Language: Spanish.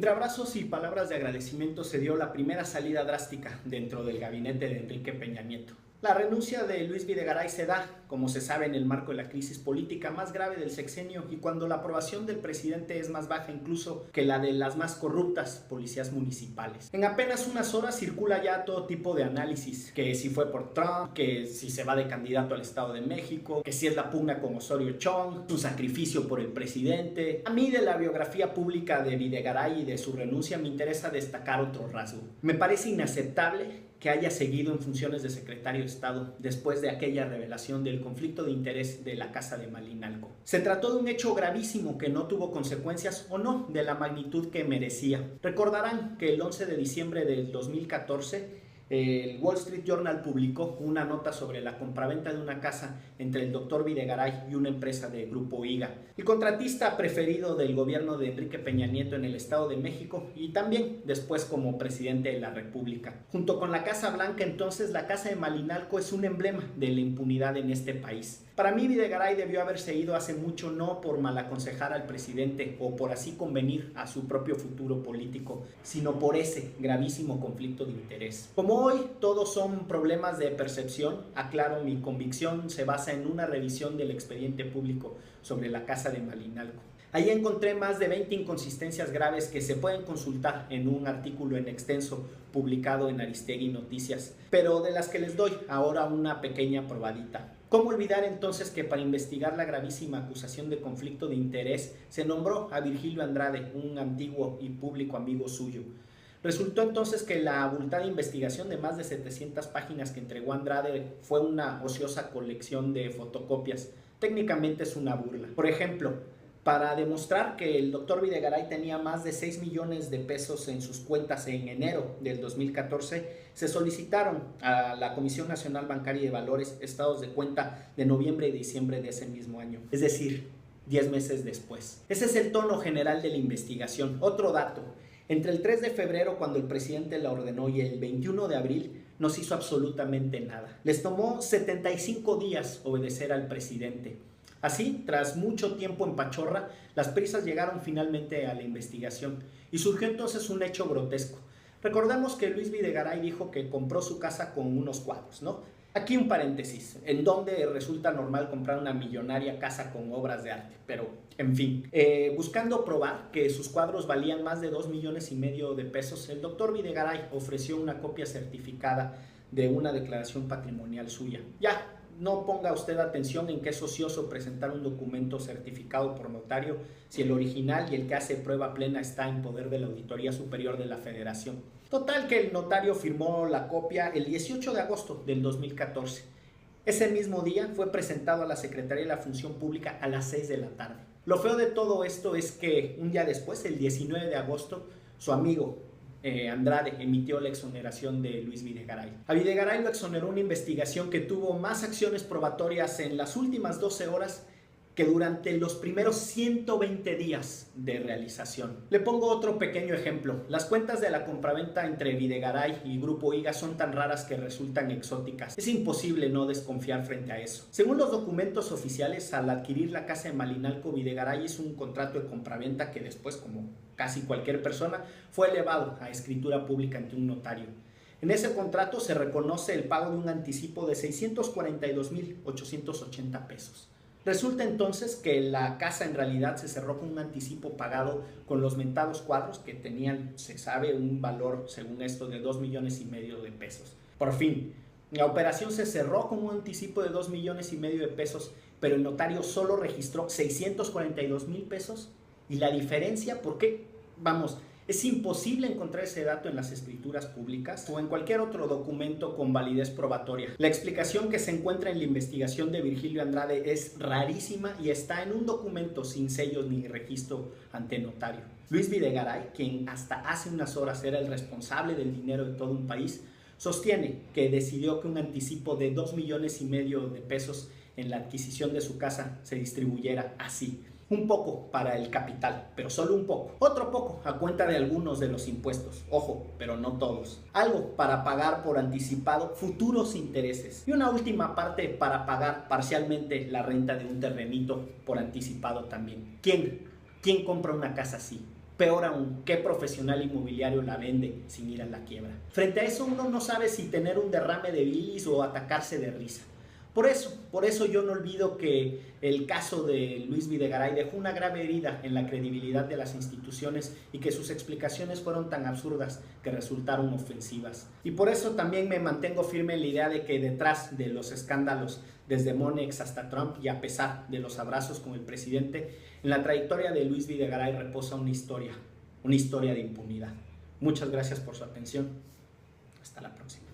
Entre abrazos y palabras de agradecimiento se dio la primera salida drástica dentro del gabinete de Enrique Peña Nieto. La renuncia de Luis Videgaray se da, como se sabe, en el marco de la crisis política más grave del sexenio y cuando la aprobación del presidente es más baja incluso que la de las más corruptas policías municipales. En apenas unas horas circula ya todo tipo de análisis, que si fue por Trump, que si se va de candidato al Estado de México, que si es la pugna con Osorio Chong, su sacrificio por el presidente. A mí de la biografía pública de Videgaray y de su renuncia me interesa destacar otro rasgo. Me parece inaceptable que haya seguido en funciones de secretario de Estado después de aquella revelación del conflicto de interés de la Casa de Malinalco. Se trató de un hecho gravísimo que no tuvo consecuencias o no de la magnitud que merecía. Recordarán que el 11 de diciembre del 2014 el Wall Street Journal publicó una nota sobre la compraventa de una casa entre el doctor Videgaray y una empresa de Grupo IGA, el contratista preferido del gobierno de Enrique Peña Nieto en el Estado de México y también después como presidente de la República. Junto con la Casa Blanca, entonces, la Casa de Malinalco es un emblema de la impunidad en este país. Para mí, Videgaray debió haberse ido hace mucho, no por malaconsejar al presidente o por así convenir a su propio futuro político, sino por ese gravísimo conflicto de interés. Como hoy todos son problemas de percepción, aclaro, mi convicción se basa en una revisión del expediente público sobre la Casa de Malinalco. Ahí encontré más de 20 inconsistencias graves que se pueden consultar en un artículo en extenso publicado en Aristegui Noticias, pero de las que les doy ahora una pequeña probadita. ¿Cómo olvidar entonces que para investigar la gravísima acusación de conflicto de interés se nombró a Virgilio Andrade, un antiguo y público amigo suyo? Resultó entonces que la abultada investigación de más de 700 páginas que entregó Andrade fue una ociosa colección de fotocopias. Técnicamente es una burla. Por ejemplo, para demostrar que el doctor Videgaray tenía más de 6 millones de pesos en sus cuentas en enero del 2014, se solicitaron a la Comisión Nacional Bancaria y de Valores estados de cuenta de noviembre y diciembre de ese mismo año, es decir, 10 meses después. Ese es el tono general de la investigación. Otro dato: entre el 3 de febrero, cuando el presidente la ordenó, y el 21 de abril, no se hizo absolutamente nada. Les tomó 75 días obedecer al presidente. Así, tras mucho tiempo en pachorra, las prisas llegaron finalmente a la investigación y surgió entonces un hecho grotesco. Recordemos que Luis Videgaray dijo que compró su casa con unos cuadros, ¿no? Aquí un paréntesis, en donde resulta normal comprar una millonaria casa con obras de arte, pero en fin. Buscando probar que sus cuadros valían más de 2,5 millones de pesos, el doctor Videgaray ofreció una copia certificada de una declaración patrimonial suya. Ya, no ponga usted atención en que es ocioso presentar un documento certificado por notario si el original y el que hace prueba plena está en poder de la Auditoría Superior de la Federación. Total que el notario firmó la copia el 18 de agosto del 2014. Ese mismo día fue presentado a la Secretaría de la Función Pública a las 6 de la tarde. Lo feo de todo esto es que un día después, el 19 de agosto, su amigo Andrade emitió la exoneración de Luis Videgaray. A Videgaray lo exoneró una investigación que tuvo más acciones probatorias en las últimas 12 horas que durante los primeros 120 días de realización. Le pongo otro pequeño ejemplo. Las cuentas de la compraventa entre Videgaray y Grupo IGA son tan raras que resultan exóticas. Es imposible no desconfiar frente a eso. Según los documentos oficiales, al adquirir la casa de Malinalco, Videgaray hizo un contrato de compraventa que después, como casi cualquier persona, fue elevado a escritura pública ante un notario. En ese contrato se reconoce el pago de un anticipo de 642,880 pesos. Resulta entonces que la casa en realidad se cerró con un anticipo pagado con los mentados cuadros que tenían, se sabe, un valor, según esto, de 2,5 millones de pesos. Por fin, la operación se cerró con un anticipo de 2,5 millones de pesos, pero el notario solo registró 642,000 pesos. ¿Y la diferencia por qué? Vamos, es imposible encontrar ese dato en las escrituras públicas o en cualquier otro documento con validez probatoria. La explicación que se encuentra en la investigación de Virgilio Andrade es rarísima y está en un documento sin sellos ni registro ante notario. Luis Videgaray, quien hasta hace unas horas era el responsable del dinero de todo un país, sostiene que decidió que un anticipo de 2,5 millones de pesos en la adquisición de su casa se distribuyera así. Un poco para el capital, pero solo un poco. Otro poco a cuenta de algunos de los impuestos, ojo, pero no todos. Algo para pagar por anticipado futuros intereses. Y una última parte para pagar parcialmente la renta de un terrenito por anticipado también. ¿Quién compra una casa así? Peor aún, ¿qué profesional inmobiliario la vende sin ir a la quiebra? Frente a eso uno no sabe si tener un derrame de bilis o atacarse de risa. Por eso yo no olvido que el caso de Luis Videgaray dejó una grave herida en la credibilidad de las instituciones y que sus explicaciones fueron tan absurdas que resultaron ofensivas. Y por eso también me mantengo firme en la idea de que detrás de los escándalos, desde Monex hasta Trump y a pesar de los abrazos con el presidente, en la trayectoria de Luis Videgaray reposa una historia de impunidad. Muchas gracias por su atención. Hasta la próxima.